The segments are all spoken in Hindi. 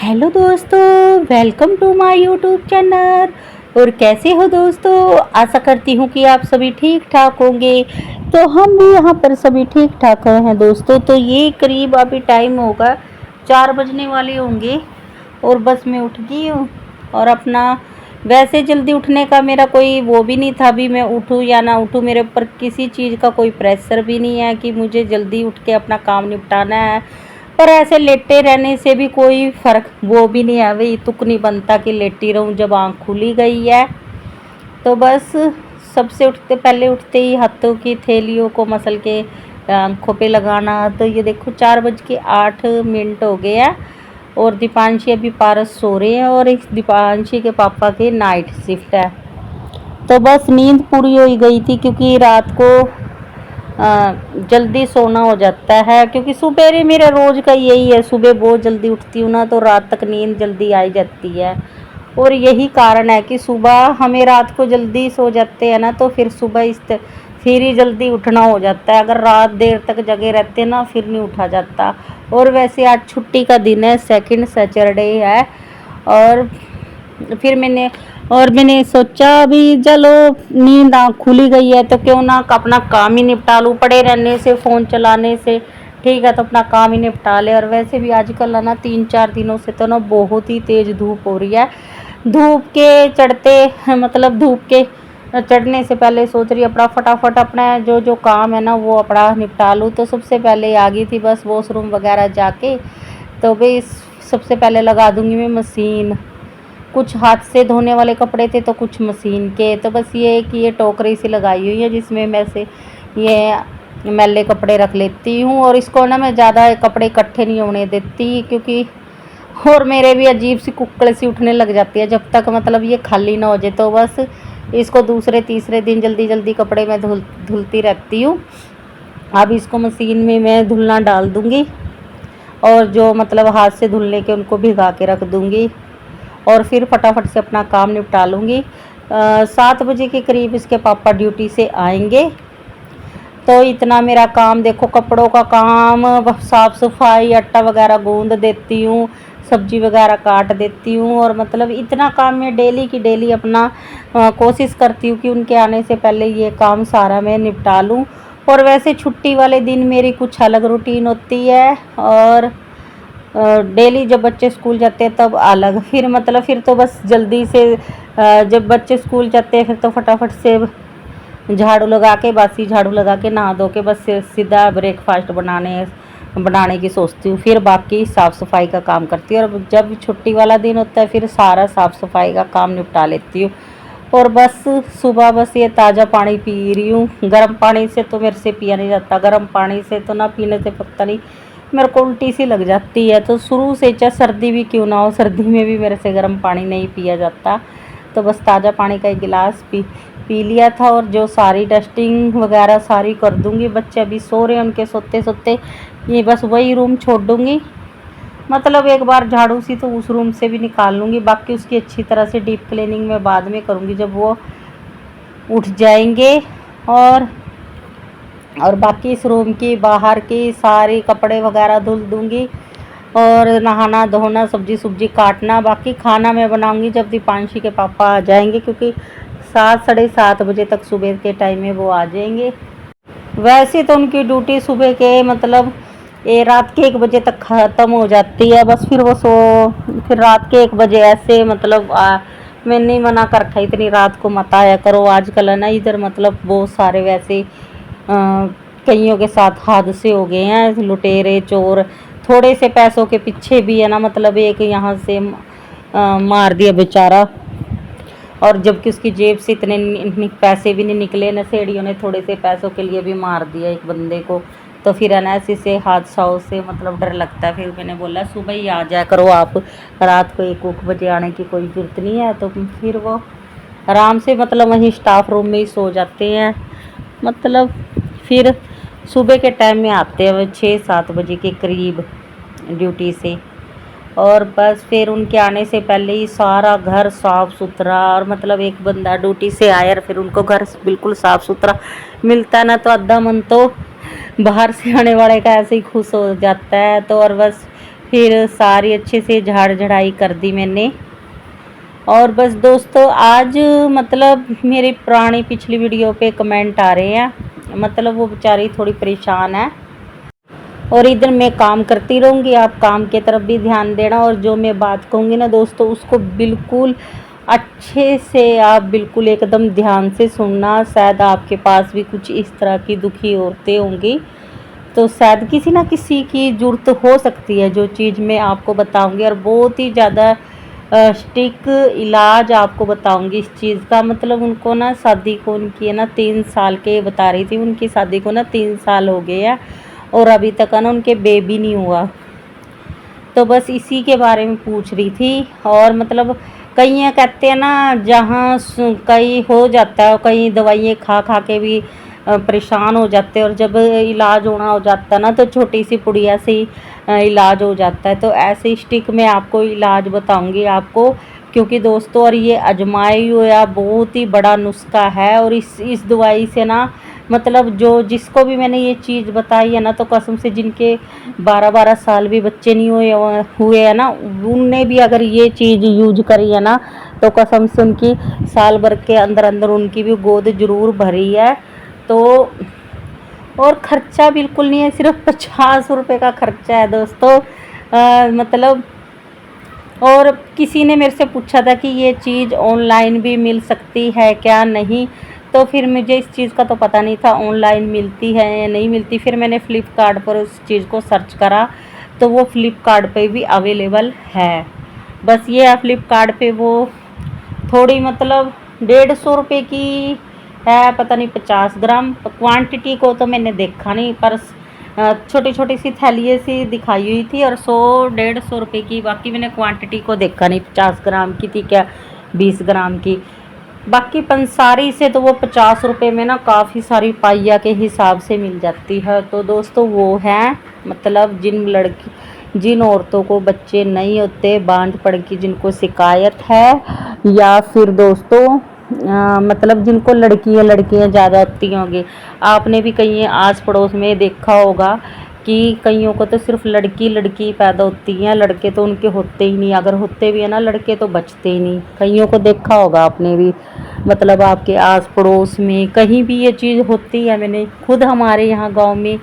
हेलो दोस्तों, welcome to my YouTube channel. और कैसे हो दोस्तों? आशा करती हूँ कि आप सभी ठीक ठाक होंगे। तो हम भी यहाँ पर सभी ठीक ठाक हैं दोस्तों। तो ये करीब अभी टाइम होगा 4 बजने वाले होंगे और बस मैं उठ गई हूँ। और अपना वैसे जल्दी उठने का मेरा कोई वो भी नहीं था, अभी मैं उठूँ या ना उठूँ, मेरे ऊपर किसी चीज़ का कोई प्रेशर भी नहीं है कि मुझे जल्दी उठ के अपना काम निपटाना है। पर ऐसे लेटे रहने से भी कोई फ़र्क वो भी नहीं है, वही तुक नहीं बनता कि लेटी रहूं जब आँख खुली गई है। तो बस सबसे उठते पहले उठते ही हाथों की थैलियों को मसल के आँखों पे लगाना। तो ये देखो 4:08 हो गए हैं और दीपांशी अभी पारस सो रहे हैं और इस दीपांशी के पापा की नाइट शिफ्ट है। तो बस नींद पूरी हो गई थी क्योंकि रात को जल्दी सोना हो जाता है, क्योंकि सुबह मेरा रोज़ का यही है, सुबह बहुत जल्दी उठती हूँ ना तो रात तक नींद जल्दी आ जाती है। और यही कारण है कि सुबह हमें रात को जल्दी सो जाते हैं ना तो फिर सुबह फिर ही जल्दी उठना हो जाता है। अगर रात देर तक जगे रहते ना फिर नहीं उठा जाता। और वैसे आज छुट्टी का दिन है, सेकंड सैटरडे है। और फिर मैंने सोचा अभी चलो नींद खुली गई है तो क्यों ना अपना काम ही निपटा लूँ, पड़े रहने से फ़ोन चलाने से ठीक है तो अपना काम ही निपटा ले। और वैसे भी आजकल है ना 3-4 दिनों से तो ना बहुत ही तेज़ धूप हो रही है। धूप के चढ़ते मतलब धूप के चढ़ने से पहले सोच रही अपना फटाफट अपना जो जो काम है ना वो अपना निपटा लूँ। तो सबसे पहले आ गई थी बस वॉशरूम वगैरह जाके। तो भाई सबसे पहले लगा दूँगी मैं मशीन। कुछ हाथ से धोने वाले कपड़े थे तो कुछ मशीन के। तो बस ये है कि ये टोकरी सी लगाई हुई है जिसमें मैं से ये मैले कपड़े रख लेती हूँ। और इसको ना मैं ज़्यादा कपड़े इकट्ठे नहीं होने देती क्योंकि और मेरे भी अजीब सी कुक्कड़ सी उठने लग जाती है जब तक मतलब ये खाली ना हो जाए। तो बस इसको दूसरे तीसरे दिन जल्दी जल्दी कपड़े मैं धुलती रहती हूँ। अब इसको मशीन में मैं धुलना डाल दूँगी और जो मतलब हाथ से धुलने के उनको भिगा के रख दूँगी और फिर फटाफट से अपना काम निपटा लूँगी। 7 बजे के करीब इसके पापा ड्यूटी से आएंगे। तो इतना मेरा काम देखो, कपड़ों का काम, साफ़ सफाई, आटा वगैरह गूँध देती हूँ, सब्जी वगैरह काट देती हूँ। और मतलब इतना काम मैं डेली की डेली अपना कोशिश करती हूँ कि उनके आने से पहले ये काम सारा मैं निपटा लूँ। और वैसे छुट्टी वाले दिन मेरी कुछ अलग रूटीन होती है और डेली जब बच्चे स्कूल जाते हैं तब अलग। फिर मतलब फिर तो बस जल्दी से जब बच्चे स्कूल जाते हैं फिर तो फटाफट से झाड़ू लगा के, बासी झाड़ू लगा के नहा धो के बस सीधा ब्रेकफास्ट बनाने की सोचती हूँ। फिर बाकी साफ़ सफाई का काम करती हूँ और जब छुट्टी वाला दिन होता है फिर सारा साफ़ सफाई का काम निपटा लेती हूँ। और बस सुबह बस ये ताज़ा पानी पी रही हूँ। गर्म पानी से तो मेरे से पिया नहीं जाता, गर्म पानी से तो ना पीने से पता नहीं मेरे को उल्टी सी लग जाती है। तो शुरू से चाहे सर्दी भी क्यों ना हो, सर्दी में भी मेरे से गर्म पानी नहीं पिया जाता। तो बस ताज़ा पानी का एक गिलास पी लिया था और जो सारी डस्टिंग वगैरह सारी कर दूँगी। बच्चे अभी सो रहे हैं, उनके सोते सोते ये बस वही रूम छोड़ दूँगी। मतलब एक बार झाड़ू सी तो उस रूम से भी निकाल लूँगी, बाकी उसकी अच्छी तरह से डीप क्लीनिंग मैं बाद में करूँगी जब वो उठ जाएंगे। और बाकी इस रूम की बाहर की सारी कपड़े वगैरह धुल दूँगी और नहाना धोना सब्जी सुब्जी काटना। बाकी खाना मैं बनाऊँगी जब दीपांशी के पापा आ जाएंगे, क्योंकि 7-7:30 बजे तक सुबह के टाइम में वो आ जाएंगे। वैसे तो उनकी ड्यूटी सुबह के मतलब रात के 1 बजे तक ख़त्म हो जाती है। बस फिर रात के 1 बजे ऐसे मतलब मैंने ही मना कर रखा इतनी रात को मत आया करो। आजकल है ना इधर मतलब बहुत सारे वैसे कईयों के साथ हादसे हो गए हैं, लुटेरे चोर थोड़े से पैसों के पीछे भी है ना, मतलब एक यहाँ से मार दिया बेचारा और जबकि उसकी जेब से इतने पैसे भी नहीं निकले, नशेड़ियों ने थोड़े से पैसों के लिए भी मार दिया एक बंदे को। तो फिर है ना ऐसे से हादसाओं से मतलब डर लगता है। फिर मैंने बोला सुबह ही आ जाया करो आप, रात को 1 बजे आने की कोई ज़रूरत नहीं है। तो फिर वो आराम से मतलब वहीं स्टाफ रूम में ही सो जाते हैं। मतलब फिर सुबह के टाइम में आते हैं 6-7 बजे के करीब ड्यूटी से। और बस फिर उनके आने से पहले ही सारा घर साफ़ सुथरा, और मतलब एक बंदा ड्यूटी से आया और फिर उनको घर बिल्कुल साफ़ सुथरा मिलता है ना तो आधा मन तो बाहर से आने वाले का ऐसे ही खुश हो जाता है। तो और बस फिर सारी अच्छे से झाड़ झड़ाई कर दी मैंने। और बस दोस्तों आज मतलब मेरी पुरानी पिछली वीडियो पे कमेंट आ रहे हैं, मतलब वो बेचारी थोड़ी परेशान है। और इधर मैं काम करती रहूँगी, आप काम की तरफ भी ध्यान देना, और जो मैं बात कहूँगी ना दोस्तों उसको बिल्कुल अच्छे से आप बिल्कुल एकदम ध्यान से सुनना। शायद आपके पास भी कुछ इस तरह की दुखी औरतें होंगी, तो शायद किसी ना किसी की ज़रूरत हो सकती है जो चीज़ मैं आपको बताऊंगी। और बहुत ही ज़्यादा स्टिक इलाज आपको बताऊंगी इस चीज़ का। मतलब उनको ना शादी को उनकी है ना 3 साल के बता रही थी, उनकी शादी को ना 3 साल हो गए हैं और अभी तक ना उनके बेबी नहीं हुआ। तो बस इसी के बारे में पूछ रही थी। और मतलब कई ये कहते हैं ना जहाँ कई हो जाता है, कई दवाइयाँ खा खा के भी परेशान हो जाते हैं, और जब इलाज होना हो जाता है ना तो छोटी सी पुड़िया से इलाज हो जाता है। तो ऐसे स्टिक में आपको इलाज बताऊंगी आपको, क्योंकि दोस्तों और ये आजमाई हुआ बहुत ही बड़ा नुस्खा है। और इस दवाई से ना मतलब जो जिसको भी मैंने ये चीज़ बताई है ना, तो कसम से जिनके 12-12 साल भी बच्चे नहीं हुए हैं ना, उनने भी अगर ये चीज़ यूज करी है ना, तो कसम से उनकी साल भर के अंदर अंदर उनकी भी गोद जरूर भरी है। तो और ख़र्चा बिल्कुल नहीं है, सिर्फ 50 रुपये का ख़र्चा है दोस्तों। मतलब और किसी ने मेरे से पूछा था कि ये चीज़ ऑनलाइन भी मिल सकती है क्या, नहीं। तो फिर मुझे इस चीज़ का तो पता नहीं था ऑनलाइन मिलती है या नहीं मिलती। फिर मैंने फ़्लिपकार्ट पर उस चीज़ को सर्च करा, तो वो फ़्लिपकार्ट पे भी अवेलेबल है। बस ये है फ़्लिपकार्ट पे वो थोड़ी मतलब 150 रुपये की है, पता नहीं 50 ग्राम। क्वांटिटी को तो मैंने देखा नहीं, पर छोटी छोटी सी थैली सी दिखाई हुई थी और 100-150 रुपये की। बाकी मैंने क्वांटिटी को देखा नहीं 50 ग्राम की थी क्या 20 ग्राम की। बाकी पंसारी से तो वो 50 रुपये में ना काफ़ी सारी पाइया के हिसाब से मिल जाती है। तो दोस्तों वो हैं मतलब जिन औरतों को बच्चे नहीं होते, बांझ पड़ की जिनको शिकायत है, या फिर दोस्तों मतलब जिनको लड़कियां ज़्यादा होती होंगी। आपने भी कहीं आस पड़ोस में देखा होगा कि कईयों को तो सिर्फ लड़की पैदा होती हैं, लड़के तो उनके होते ही नहीं। अगर होते भी है ना लड़के तो बचते ही नहीं। कईयों को देखा होगा आपने भी, मतलब आपके आस पड़ोस में कहीं भी ये चीज़ होती है। मैंने खुद हमारे यहाँ गांव में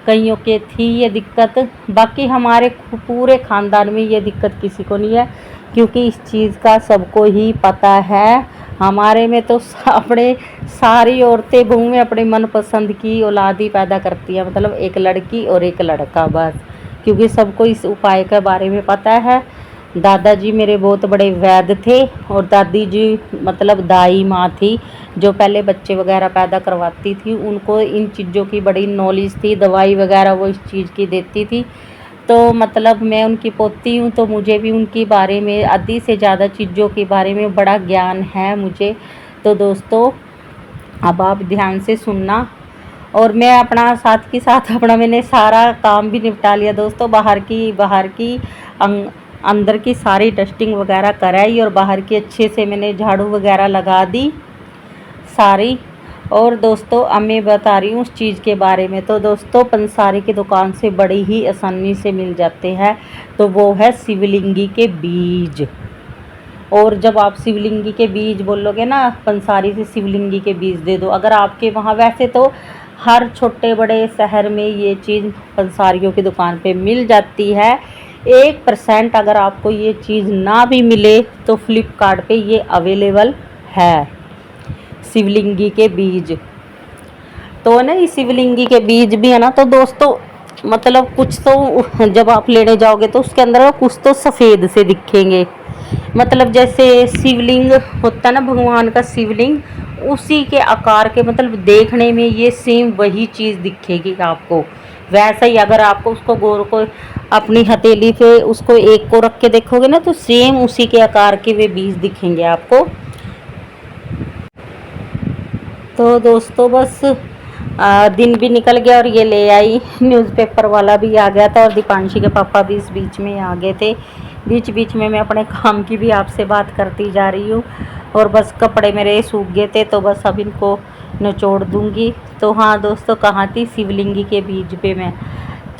कईयों के थी ये दिक्कत। बाकी हमारे पूरे ख़ानदान में ये दिक्कत किसी को नहीं है, क्योंकि इस चीज़ का सबको ही पता है। हमारे में तो अपने सारी औरतें बहू में अपने मनपसंद की औलाद ही पैदा करती है, मतलब एक लड़की और एक लड़का बस, क्योंकि सबको इस उपाय के बारे में पता है। दादाजी मेरे बहुत बड़े वैद्य थे, और दादी जी मतलब दाई माँ थी जो पहले बच्चे वगैरह पैदा करवाती थी। उनको इन चीज़ों की बड़ी नॉलेज थी, दवाई वगैरह वो इस चीज़ की देती थी। तो मतलब मैं उनकी पोती हूँ, तो मुझे भी उनके बारे में आधी से ज़्यादा चीज़ों के बारे में बड़ा ज्ञान है मुझे। तो दोस्तों अब आप ध्यान से सुनना। और मैं अपना साथ के साथ अपना मैंने सारा काम भी निपटा लिया दोस्तों। बाहर की अंदर की सारी डस्टिंग वगैरह कराई, और बाहर की अच्छे से मैंने झाड़ू वगैरह लगा दी सारी। और दोस्तों अब मैं बता रही हूँ उस चीज़ के बारे में। तो दोस्तों पंसारी की दुकान से बड़ी ही आसानी से मिल जाते हैं, तो वो है शिवलिंगी के बीज। और जब आप शिवलिंगी के बीज बोलोगे ना, पंसारी से शिवलिंगी के बीज दे दो। अगर आपके वहाँ वैसे तो हर छोटे बड़े शहर में ये चीज़ पंसारियों की दुकान पे मिल जाती है। 1% अगर आपको ये चीज़ ना भी मिले तो फ्लिपकार्ट पे ये अवेलेबल है शिवलिंगी के बीज। तो ना ये शिवलिंगी के बीज भी है ना, तो दोस्तों मतलब कुछ तो जब आप लेने जाओगे तो उसके अंदर कुछ तो सफ़ेद से दिखेंगे। मतलब जैसे शिवलिंग होता है ना भगवान का शिवलिंग, उसी के आकार के, मतलब देखने में ये सेम वही चीज़ दिखेगी आपको। वैसा ही अगर आपको उसको गोर को अपनी हथेली पे उसको एक को रख के देखोगे ना, तो सेम उसी के आकार के वे बीज दिखेंगे आपको। तो दोस्तों बस दिन भी निकल गया और ये ले आई, न्यूज़पेपर वाला भी आ गया था, और दीपांशी के पापा भी इस बीच में आ गए थे। बीच बीच में मैं अपने काम की भी आपसे बात करती जा रही हूँ। और बस कपड़े मेरे सूख गए थे, तो बस अब इनको निचोड़ दूँगी। तो हाँ दोस्तों, कहाँ थी शिवलिंगी के बीज पे मैं।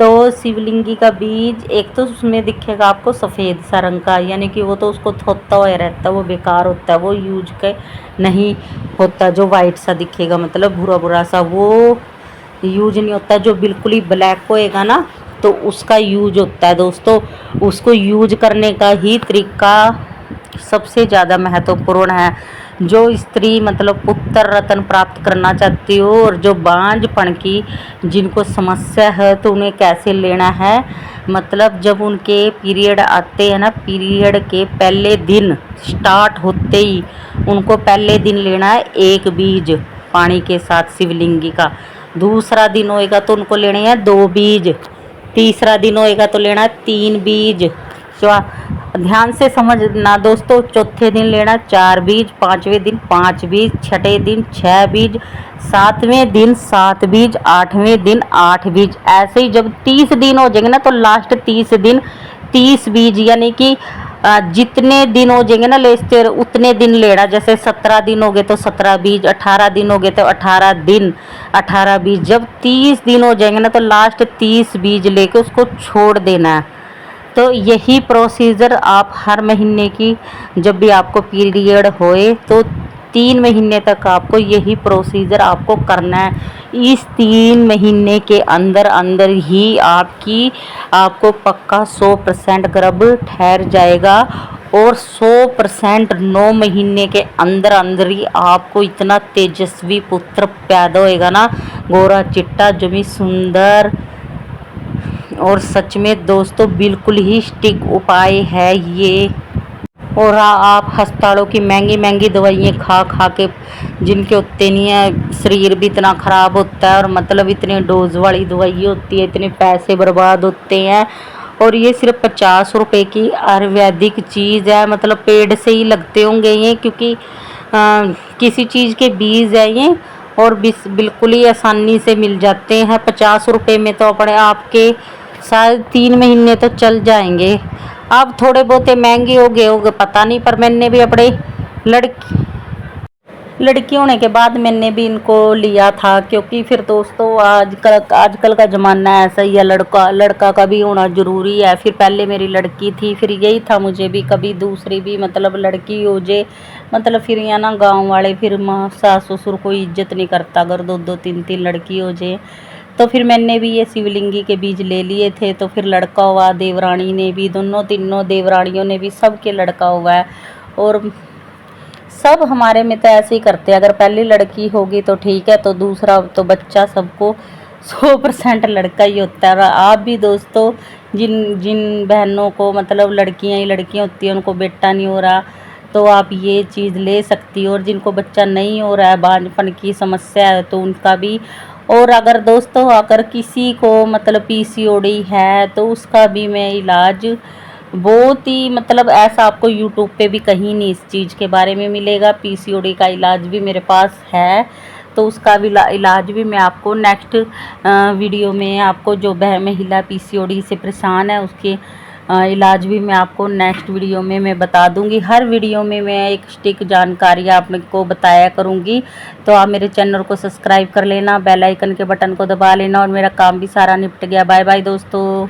तो शिवलिंगी का बीज एक तो उसमें दिखेगा आपको सफ़ेद सा रंग का, यानी कि वो तो उसको थोता हुआ रहता है, वो बेकार होता है, वो यूज के नहीं होता। जो वाइट सा दिखेगा मतलब भूरा भूरा सा, वो यूज नहीं होता। जो बिल्कुल ही ब्लैक होएगा ना तो उसका यूज होता है दोस्तों। उसको यूज करने का ही तरीका सबसे ज़्यादा महत्वपूर्ण है। जो स्त्री मतलब पुत्र रत्न प्राप्त करना चाहती हो और जो बांझपन की जिनको समस्या है तो उन्हें कैसे लेना है, मतलब जब उनके पीरियड आते हैं ना, पीरियड के पहले दिन स्टार्ट होते ही उनको पहले दिन लेना है एक बीज पानी के साथ शिवलिंगी का। दूसरा दिन होएगा तो उनको लेने हैं 2 बीज। तीसरा दिन होएगा तो लेना है 3 बीज। ध्यान से समझना दोस्तों। चौथे दिन लेना 4 बीज, 5वें दिन 5 बीज, छठे दिन 6 बीज, 7वें दिन 7 बीज, 8वें दिन 8 बीज। ऐसे ही जब 30 दिन हो जाएंगे ना तो लास्ट 30 दिन 30 बीज, यानी कि जितने दिन हो जाएंगे ना लेस्टर उतने दिन लेना। जैसे 17 दिन हो गए तो 17 बीज, 18 दिन हो गए तो 18 दिन 18 बीज। जब 30 दिन हो जाएंगे ना तो लास्ट 30 बीज लेके उसको छोड़ देना है। तो यही प्रोसीजर आप हर महीने की जब भी आपको पीरियड होए तो 3 महीने तक आपको यही प्रोसीजर आपको करना है। इस 3 महीने के अंदर अंदर ही आपको पक्का 100% गर्भ ठहर जाएगा और 100% 9 महीने के अंदर अंदर ही आपको इतना तेजस्वी पुत्र पैदा होएगा ना, गोरा चिट्टा जमी सुंदर। और सच में दोस्तों बिल्कुल ही स्टिक उपाय है ये। और आप अस्पतालों की महंगी महंगी दवाइयाँ खा खा के जिनके होते नहीं है, शरीर भी इतना ख़राब होता है और मतलब इतने डोज वाली दवाई होती है, इतने पैसे बर्बाद होते हैं। और ये सिर्फ 50 रुपए की आयुर्वेदिक चीज़ है, मतलब पेड़ से ही लगते होंगे ये, क्योंकि किसी चीज़ के बीज है ये और बिल्कुल ही आसानी से मिल जाते हैं। 50 रुपये में तो अपने आपके शायद 3 महीने तो चल जाएंगे। अब थोड़े बहुते महंगे हो गए होंगे पता नहीं, पर मैंने भी अपने लड़की होने के बाद मैंने भी इनको लिया था, क्योंकि फिर दोस्तों आजकल का ज़माना ऐसा ही है, लड़का का भी होना ज़रूरी है। फिर पहले मेरी लड़की थी, फिर यही था मुझे भी कभी दूसरी भी मतलब लड़की हो जाए, मतलब फिर यहाँ ना गाँव वाले फिर माँ सास ससुर कोई इज्जत नहीं करता अगर 2-2 3-3 लड़की हो जाए। तो फिर मैंने भी ये शिवलिंगी के बीज ले लिए थे, तो फिर लड़का हुआ, देवरानी ने भी, दोनों तीनों देवरानियों ने भी, सबके लड़का हुआ है। और सब हमारे में तो ऐसे ही करते हैं, अगर पहली लड़की होगी तो ठीक है, तो दूसरा तो बच्चा सबको 100% लड़का ही होता है। और आप भी दोस्तों जिन जिन बहनों को मतलब लड़कियां ही लड़कियां होती हैं उनको बेटा नहीं हो रहा, तो आप ये चीज़ ले सकती हो। और जिनको बच्चा नहीं हो रहा है, बांझपन की समस्या है, तो उनका भी। और अगर दोस्तों अगर किसी को मतलब पीसीओडी है तो उसका भी मैं इलाज बहुत ही मतलब ऐसा आपको यूट्यूब पे भी कहीं नहीं इस चीज़ के बारे में मिलेगा। पीसीओडी का इलाज भी मेरे पास है, तो उसका भी इलाज भी मैं आपको नेक्स्ट वीडियो में, आपको जो महिला पीसीओडी से परेशान है उसके इलाज भी मैं आपको नेक्स्ट वीडियो में मैं बता दूंगी। हर वीडियो में मैं एक स्टिक जानकारी आपको बताया करूंगी। तो आप मेरे चैनल को सब्सक्राइब कर लेना, बेल आइकन के बटन को दबा लेना, और मेरा काम भी सारा निपट गया। बाय बाय दोस्तों।